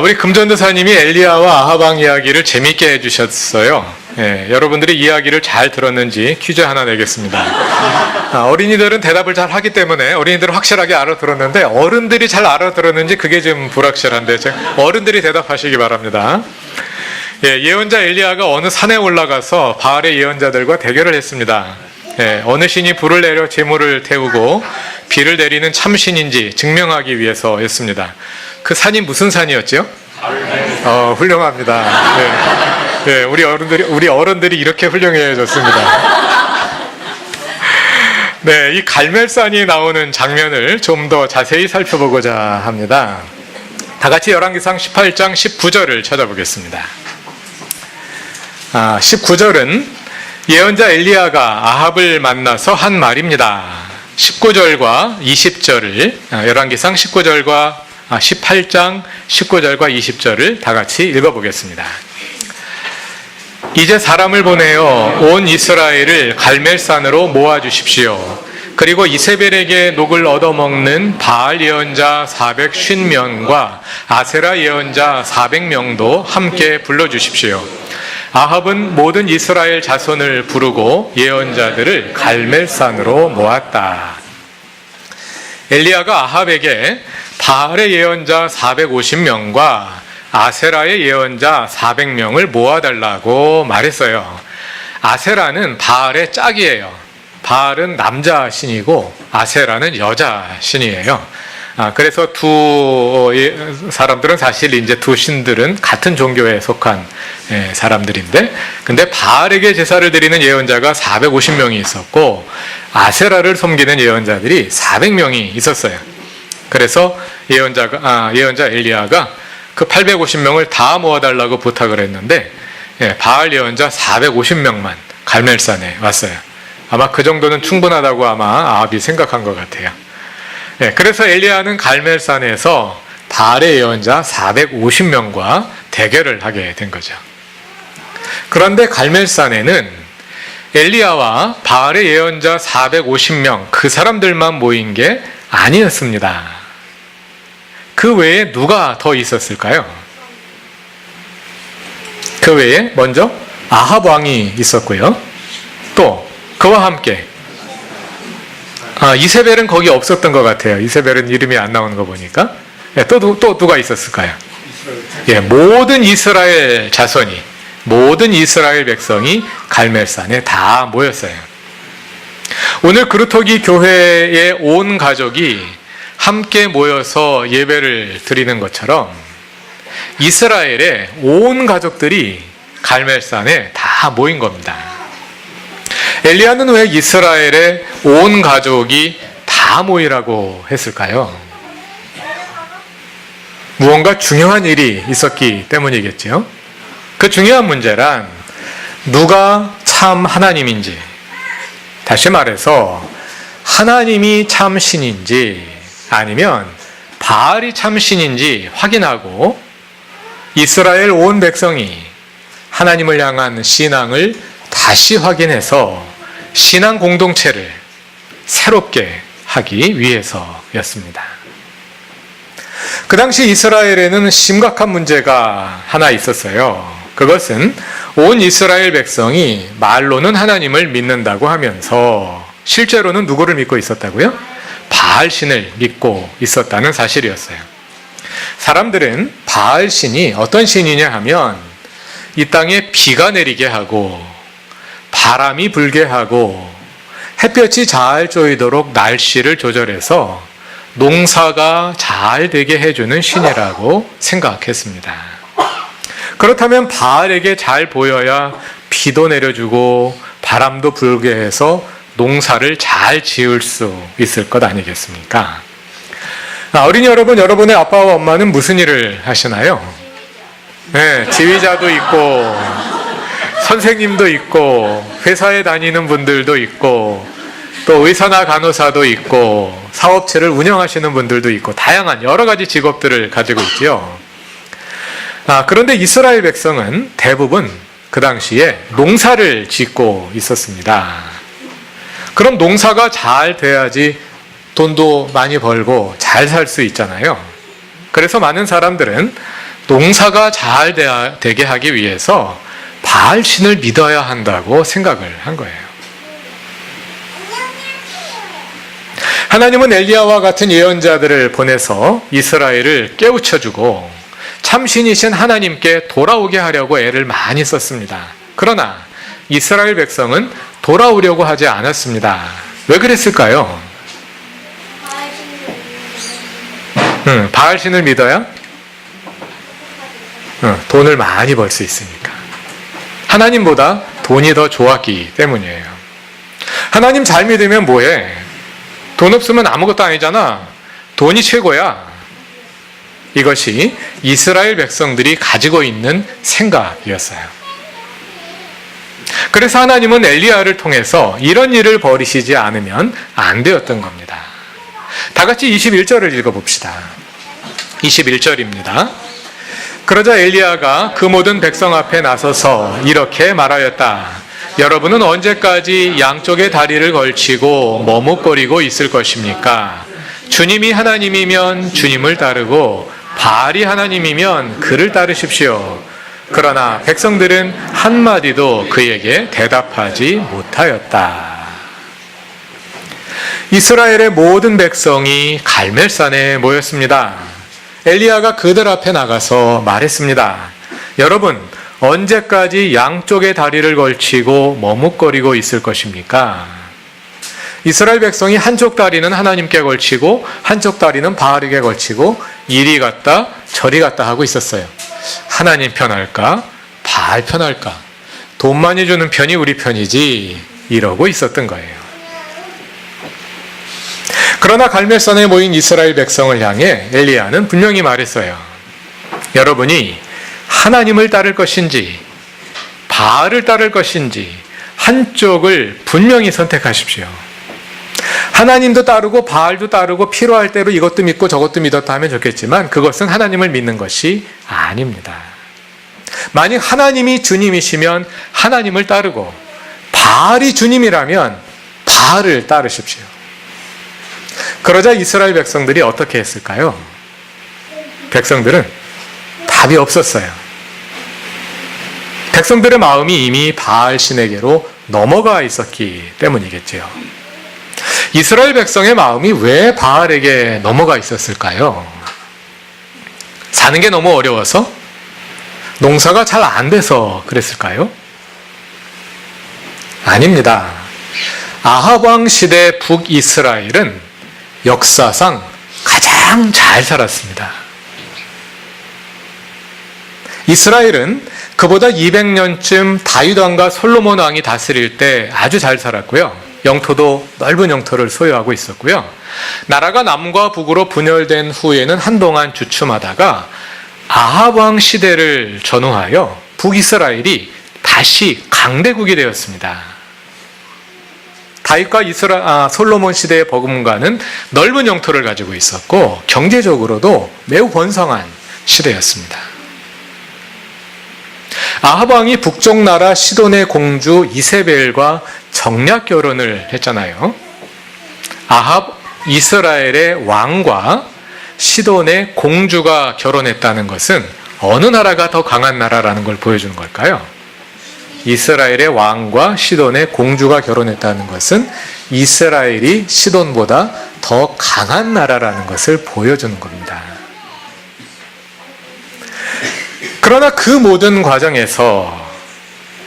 우리 금전도사님이 엘리야와 아합 왕 이야기를 재밌게 해주셨어요. 여러분들이 이야기를 잘 들었는지 퀴즈 하나 내겠습니다. 어린이들은 대답을 잘 하기 때문에 어린이들은 확실하게 알아들었는데 어른들이 잘 알아들었는지 그게 좀 불확실한데 어른들이 대답하시기 바랍니다. 예언자 엘리야가 어느 산에 올라가서 바알의 예언자들과 대결을 했습니다. 어느 신이 불을 내려 재물을 태우고 비를 내리는 참신인지 증명하기 위해서였습니다. 그 산이 무슨 산이었죠? 훌륭합니다. 우리 어른들이 이렇게 훌륭해졌습니다. 이 갈멜산이 나오는 장면을 좀 더 자세히 살펴보고자 합니다. 다 같이 열왕기상 18장 19절을 찾아보겠습니다. 19절은 예언자 엘리야가 아합을 만나서 한 말입니다. 19절과 20절을 열왕기상 18장 19절과 20절을 다 같이 읽어보겠습니다. 이제 사람을 보내어 온 이스라엘을 갈멜산으로 모아주십시오. 그리고 이세벨에게 녹을 얻어먹는 바알 예언자 450명과 아세라 예언자 400명도 함께 불러주십시오. 아합은 모든 이스라엘 자손을 부르고 예언자들을 갈멜산으로 모았다. 엘리야가 아합에게 바알의 예언자 450명과 아세라의 예언자 400명을 모아달라고 말했어요. 아세라는 바알의 짝이에요. 바알은 남자 신이고 아세라는 여자 신이에요. 그래서 두 사람들은 사실 이제 두 신들은 같은 종교에 속한 사람들인데, 근데 바알에게 제사를 드리는 예언자가 450명이 있었고 아세라를 섬기는 예언자들이 400명이 있었어요. 그래서 예언자 엘리야가 그 850명을 다 모아달라고 부탁을 했는데 바알 예언자 450명만 갈멜산에 왔어요. 아마 그 정도는 충분하다고 아합이 생각한 것 같아요. 그래서 엘리야는 갈멜산에서 바알의 예언자 450명과 대결을 하게 된 거죠. 그런데 갈멜산에는 엘리야와 바알의 예언자 450명 그 사람들만 모인 게 아니었습니다. 그 외에 누가 더 있었을까요? 그 외에 먼저 아합 왕이 있었고요. 또 그와 함께 이세벨은 거기 없었던 것 같아요. 이세벨은 이름이 안 나오는 거 보니까. 또 누가 있었을까요? 모든 이스라엘 자손이, 모든 이스라엘 백성이 갈멜산에 다 모였어요. 오늘 그루터기 교회의 온 가족이 함께 모여서 예배를 드리는 것처럼 이스라엘의 온 가족들이 갈멜산에 다 모인 겁니다. 엘리야는 왜 이스라엘의 온 가족이 다 모이라고 했을까요? 무언가 중요한 일이 있었기 때문이겠죠. 그 중요한 문제란 누가 참 하나님인지, 다시 말해서 하나님이 참 신인지 아니면 바알이 참 신인지 확인하고 이스라엘 온 백성이 하나님을 향한 신앙을 다시 확인해서 신앙 공동체를 새롭게 하기 위해서였습니다. 그 당시 이스라엘에는 심각한 문제가 하나 있었어요. 그것은 온 이스라엘 백성이 말로는 하나님을 믿는다고 하면서 실제로는 누구를 믿고 있었다고요? 바알 신을 믿고 있었다는 사실이었어요. 사람들은 바알 신이 어떤 신이냐 하면 이 땅에 비가 내리게 하고 바람이 불게 하고 햇볕이 잘 쬐도록 날씨를 조절해서 농사가 잘 되게 해주는 신이라고 생각했습니다. 그렇다면 바알에게 잘 보여야 비도 내려주고 바람도 불게 해서 농사를 잘 지을 수 있을 것 아니겠습니까? 어린이 여러분, 여러분의 아빠와 엄마는 무슨 일을 하시나요? 지휘자도 있고 선생님도 있고 회사에 다니는 분들도 있고 또 의사나 간호사도 있고 사업체를 운영하시는 분들도 있고 다양한 여러 가지 직업들을 가지고 있지요. 그런데 이스라엘 백성은 대부분 그 당시에 농사를 짓고 있었습니다. 그럼 농사가 잘 돼야지 돈도 많이 벌고 잘 살 수 있잖아요. 그래서 많은 사람들은 농사가 잘 되게 하기 위해서 바알 신을 믿어야 한다고 생각을 한 거예요. 하나님은 엘리야와 같은 예언자들을 보내서 이스라엘을 깨우쳐주고 참신이신 하나님께 돌아오게 하려고 애를 많이 썼습니다. 그러나 이스라엘 백성은 돌아오려고 하지 않았습니다. 왜 그랬을까요? 바알 신을 믿어야 돈을 많이 벌 수 있으니까. 하나님보다 돈이 더 좋았기 때문이에요. 하나님 잘 믿으면 뭐해? 돈 없으면 아무것도 아니잖아. 돈이 최고야. 이것이 이스라엘 백성들이 가지고 있는 생각이었어요. 그래서 하나님은 엘리야를 통해서 이런 일을 벌이시지 않으면 안 되었던 겁니다. 다 같이 21절을 읽어봅시다. 21절입니다. 그러자 엘리야가 그 모든 백성 앞에 나서서 이렇게 말하였다. 여러분은 언제까지 양쪽의 다리를 걸치고 머뭇거리고 있을 것입니까? 주님이 하나님이면 주님을 따르고 바알이 하나님이면 그를 따르십시오. 그러나 백성들은 한마디도 그에게 대답하지 못하였다. 이스라엘의 모든 백성이 갈멜산에 모였습니다. 엘리야가 그들 앞에 나가서 말했습니다. 여러분, 언제까지 양쪽의 다리를 걸치고 머뭇거리고 있을 것입니까? 이스라엘 백성이 한쪽 다리는 하나님께 걸치고 한쪽 다리는 바알에게 걸치고 이리 갔다 저리 갔다 하고 있었어요. 하나님 편할까? 바알 편할까? 돈 많이 주는 편이 우리 편이지 이러고 있었던 거예요. 그러나 갈멜산에 모인 이스라엘 백성을 향해 엘리야는 분명히 말했어요. 여러분이 하나님을 따를 것인지 바알을 따를 것인지 한쪽을 분명히 선택하십시오. 하나님도 따르고 바알도 따르고 필요할 대로 이것도 믿고 저것도 믿었다 하면 좋겠지만 그것은 하나님을 믿는 것이 아닙니다. 만약 하나님이 주님이시면 하나님을 따르고 바알이 주님이라면 바알을 따르십시오. 그러자 이스라엘 백성들이 어떻게 했을까요? 백성들은 답이 없었어요. 백성들의 마음이 이미 바알 신에게로 넘어가 있었기 때문이겠지요. 이스라엘 백성의 마음이 왜 바알에게 넘어가 있었을까요? 사는 게 너무 어려워서? 농사가 잘 안 돼서 그랬을까요? 아닙니다. 아합 왕 시대 북이스라엘은 역사상 가장 잘 살았습니다. 이스라엘은 그보다 200년쯤 다윗 왕과 솔로몬 왕이 다스릴 때 아주 잘 살았고요. 영토도 넓은 영토를 소유하고 있었고요. 나라가 남과 북으로 분열된 후에는 한동안 주춤하다가 아합 왕 시대를 전후하여 북이스라엘이 다시 강대국이 되었습니다. 다윗과 솔로몬 시대의 버금가는 넓은 영토를 가지고 있었고 경제적으로도 매우 번성한 시대였습니다. 아합 왕이 북쪽 나라 시돈의 공주 이세벨과 정략 결혼을 했잖아요. 아합 이스라엘의 왕과 시돈의 공주가 결혼했다는 것은 어느 나라가 더 강한 나라라는 걸 보여주는 걸까요? 이스라엘의 왕과 시돈의 공주가 결혼했다는 것은 이스라엘이 시돈보다 더 강한 나라라는 것을 보여주는 겁니다. 그러나 그 모든 과정에서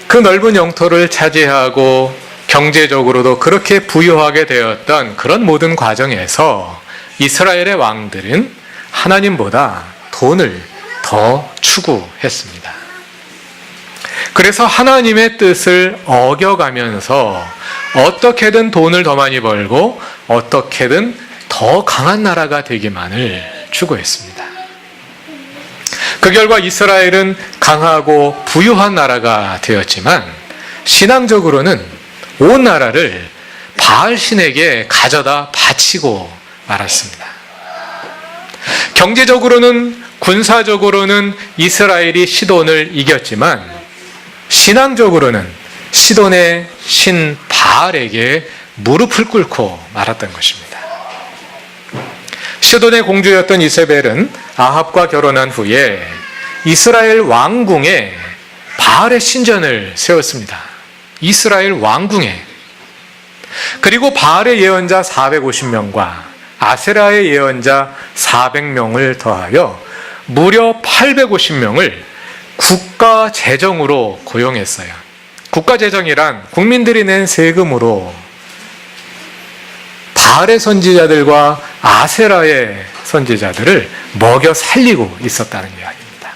그 넓은 영토를 차지하고 경제적으로도 그렇게 부유하게 되었던 그런 모든 과정에서 이스라엘의 왕들은 하나님보다 돈을 더 추구했습니다. 그래서 하나님의 뜻을 어겨가면서 어떻게든 돈을 더 많이 벌고 어떻게든 더 강한 나라가 되기만을 추구했습니다. 그 결과 이스라엘은 강하고 부유한 나라가 되었지만 신앙적으로는 온 나라를 바알 신에게 가져다 바치고 말았습니다. 경제적으로는 군사적으로는 이스라엘이 시돈을 이겼지만 신앙적으로는 시돈의 신 바알에게 무릎을 꿇고 말았던 것입니다. 시돈의 공주였던 이세벨은 아합과 결혼한 후에 이스라엘 왕궁에 바알의 신전을 세웠습니다. 이스라엘 왕궁에. 그리고 바알의 예언자 450명과 아세라의 예언자 400명을 더하여 무려 850명을 국가 재정으로 고용했어요. 국가 재정이란 국민들이 낸 세금으로 바알의 선지자들과 아세라의 선지자들을 먹여 살리고 있었다는 이야기입니다.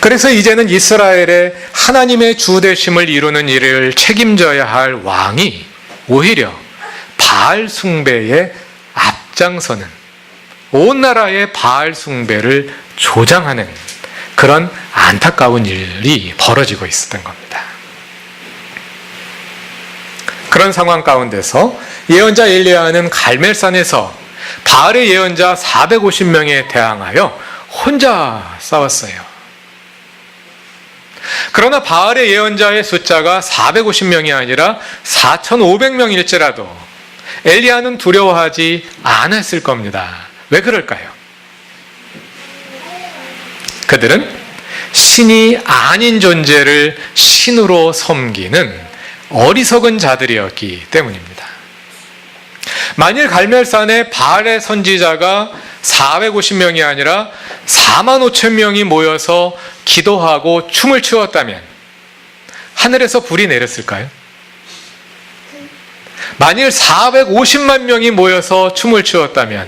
그래서 이제는 이스라엘의 하나님의 주되심을 이루는 일을 책임져야 할 왕이 오히려 바알 숭배에 앞장서는, 온 나라의 바알 숭배를 조장하는 그런 안타까운 일이 벌어지고 있었던 겁니다. 그런 상황 가운데서 예언자 엘리야는 갈멜산에서 바알의 예언자 450명에 대항하여 혼자 싸웠어요. 그러나 바알의 예언자의 숫자가 450명이 아니라 4,500명일지라도 엘리야는 두려워하지 않았을 겁니다. 왜 그럴까요? 그들은 신이 아닌 존재를 신으로 섬기는 어리석은 자들이었기 때문입니다. 만일 갈멜산에 바알의 선지자가 450명이 아니라 45,000명이 모여서 기도하고 춤을 추었다면 하늘에서 불이 내렸을까요? 만일 450만 명이 모여서 춤을 추었다면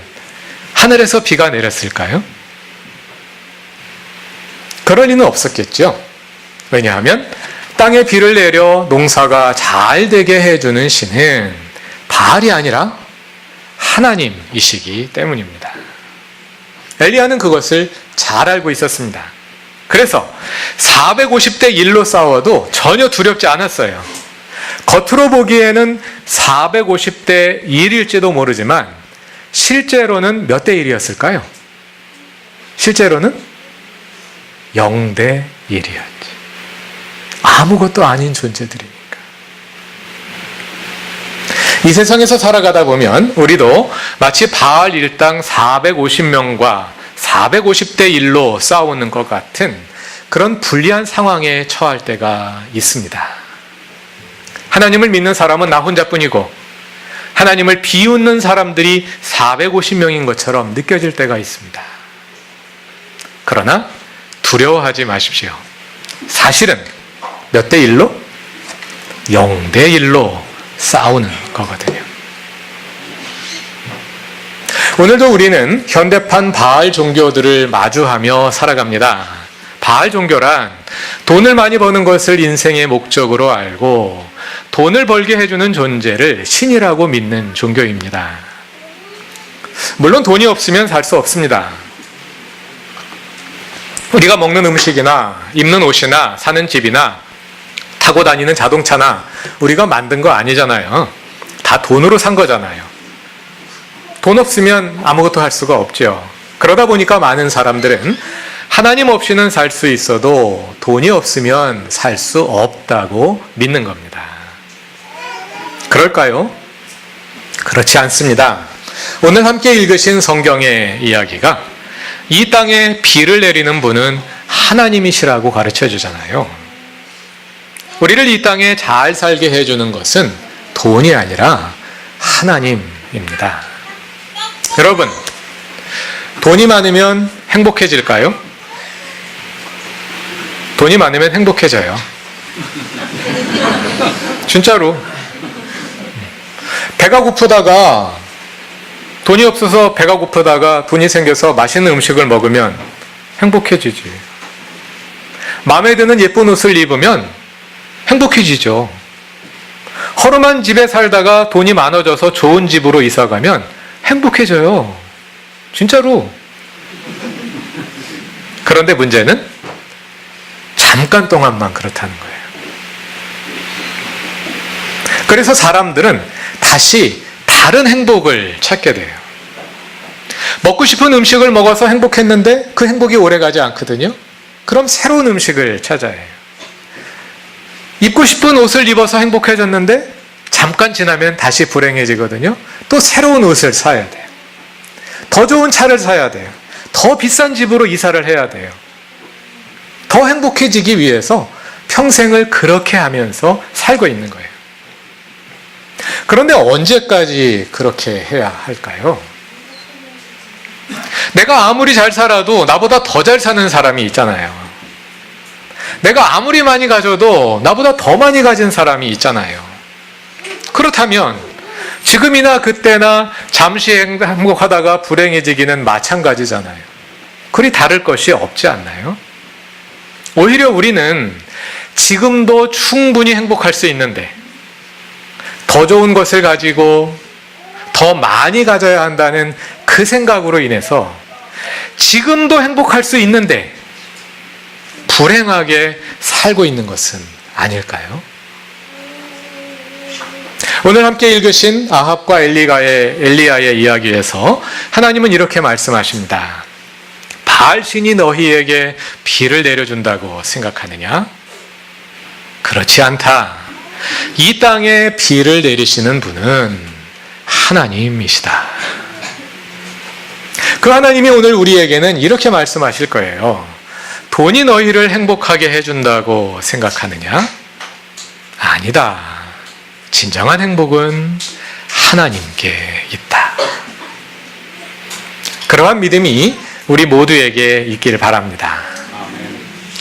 하늘에서 비가 내렸을까요? 그럴 리는 없었겠죠. 왜냐하면 땅에 비를 내려 농사가 잘 되게 해주는 신은 바알이 아니라 하나님이시기 때문입니다. 엘리야는 그것을 잘 알고 있었습니다. 그래서 450대 1로 싸워도 전혀 두렵지 않았어요. 겉으로 보기에는 450대 1일지도 모르지만 실제로는 몇 대 1이었을까요? 실제로는 0대 1이었지. 아무것도 아닌 존재들이니까. 이 세상에서 살아가다 보면 우리도 마치 바알 일당 450명과 450대 1로 싸우는 것 같은 그런 불리한 상황에 처할 때가 있습니다. 하나님을 믿는 사람은 나 혼자뿐이고 하나님을 비웃는 사람들이 450명인 것처럼 느껴질 때가 있습니다. 그러나 두려워하지 마십시오. 사실은 몇 대 1로? 0대 1로 싸우는 거거든요. 오늘도 우리는 현대판 바알 종교들을 마주하며 살아갑니다. 바알 종교란 돈을 많이 버는 것을 인생의 목적으로 알고 돈을 벌게 해주는 존재를 신이라고 믿는 종교입니다. 물론 돈이 없으면 살 수 없습니다. 우리가 먹는 음식이나 입는 옷이나 사는 집이나 타고 다니는 자동차나 우리가 만든 거 아니잖아요. 다 돈으로 산 거잖아요. 돈 없으면 아무것도 할 수가 없죠. 그러다 보니까 많은 사람들은 하나님 없이는 살 수 있어도 돈이 없으면 살 수 없다고 믿는 겁니다. 그럴까요? 그렇지 않습니다. 오늘 함께 읽으신 성경의 이야기가 이 땅에 비를 내리는 분은 하나님이시라고 가르쳐 주잖아요. 우리를 이 땅에 잘 살게 해주는 것은 돈이 아니라 하나님입니다. 여러분, 돈이 많으면 행복해질까요? 돈이 많으면 행복해져요. 진짜로. 배가 고프다가 돈이 없어서 배가 고프다가 돈이 생겨서 맛있는 음식을 먹으면 행복해지지. 마음에 드는 예쁜 옷을 입으면 행복해지죠. 허름한 집에 살다가 돈이 많아져서 좋은 집으로 이사가면 행복해져요. 진짜로. 그런데 문제는 잠깐 동안만 그렇다는 거예요. 그래서 사람들은 다시 다른 행복을 찾게 돼요. 먹고 싶은 음식을 먹어서 행복했는데 그 행복이 오래가지 않거든요. 그럼 새로운 음식을 찾아야 해요. 입고 싶은 옷을 입어서 행복해졌는데 잠깐 지나면 다시 불행해지거든요. 또 새로운 옷을 사야 돼요. 더 좋은 차를 사야 돼요. 더 비싼 집으로 이사를 해야 돼요. 더 행복해지기 위해서 평생을 그렇게 하면서 살고 있는 거예요. 그런데 언제까지 그렇게 해야 할까요? 내가 아무리 잘 살아도 나보다 더 잘 사는 사람이 있잖아요. 내가 아무리 많이 가져도 나보다 더 많이 가진 사람이 있잖아요. 그렇다면 지금이나 그때나 잠시 행복하다가 불행해지기는 마찬가지잖아요. 그리 다를 것이 없지 않나요? 오히려 우리는 지금도 충분히 행복할 수 있는데 더 좋은 것을 가지고 더 많이 가져야 한다는 그 생각으로 인해서 지금도 행복할 수 있는데 불행하게 살고 있는 것은 아닐까요? 오늘 함께 읽으신 아합과 엘리야의 이야기에서 하나님은 이렇게 말씀하십니다. 바알 신이 너희에게 비를 내려준다고 생각하느냐? 그렇지 않다. 이 땅에 비를 내리시는 분은 하나님이시다. 그 하나님이 오늘 우리에게는 이렇게 말씀하실 거예요. 돈이 너희를 행복하게 해준다고 생각하느냐? 아니다. 진정한 행복은 하나님께 있다. 그러한 믿음이 우리 모두에게 있기를 바랍니다.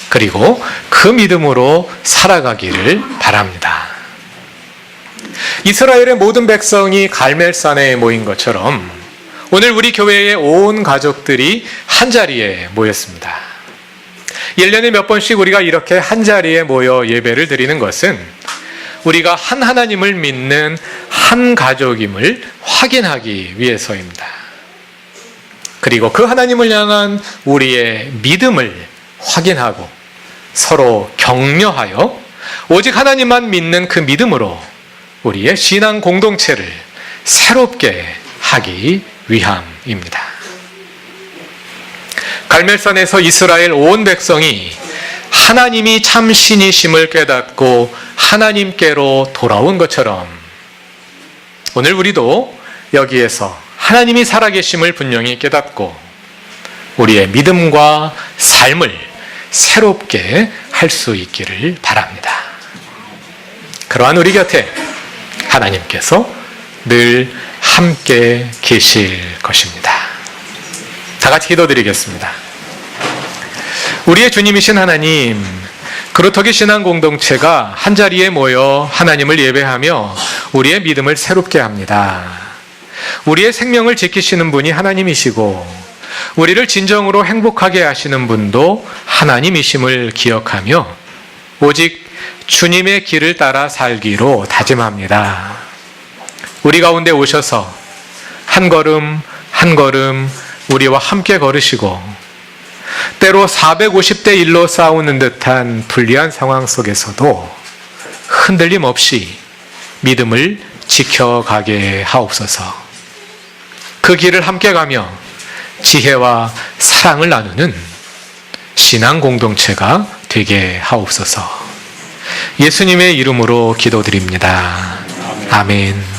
그리고 그 믿음으로 살아가기를 바랍니다. 이스라엘의 모든 백성이 갈멜산에 모인 것처럼 오늘 우리 교회의 온 가족들이 한자리에 모였습니다. 1년에 몇 번씩 우리가 이렇게 한자리에 모여 예배를 드리는 것은 우리가 한 하나님을 믿는 한 가족임을 확인하기 위해서입니다. 그리고 그 하나님을 향한 우리의 믿음을 확인하고 서로 격려하여 오직 하나님만 믿는 그 믿음으로 우리의 신앙 공동체를 새롭게 하기 위함입니다. 갈멜산에서 이스라엘 온 백성이 하나님이 참 신이심을 깨닫고 하나님께로 돌아온 것처럼 오늘 우리도 여기에서 하나님이 살아계심을 분명히 깨닫고 우리의 믿음과 삶을 새롭게 할 수 있기를 바랍니다. 그러한 우리 곁에 하나님께서 늘 함께 계실 것입니다. 다 같이 기도드리겠습니다. 우리의 주님이신 하나님, 그루터기 신앙 공동체가 한자리에 모여 하나님을 예배하며 우리의 믿음을 새롭게 합니다. 우리의 생명을 지키시는 분이 하나님이시고 우리를 진정으로 행복하게 하시는 분도 하나님이심을 기억하며 오직 주님의 길을 따라 살기로 다짐합니다. 우리 가운데 오셔서 한 걸음 한 걸음 우리와 함께 걸으시고 때로 450대 1로 싸우는 듯한 불리한 상황 속에서도 흔들림 없이 믿음을 지켜가게 하옵소서. 그 길을 함께 가며 지혜와 사랑을 나누는 신앙 공동체가 되게 하옵소서. 예수님의 이름으로 기도드립니다. 아멘.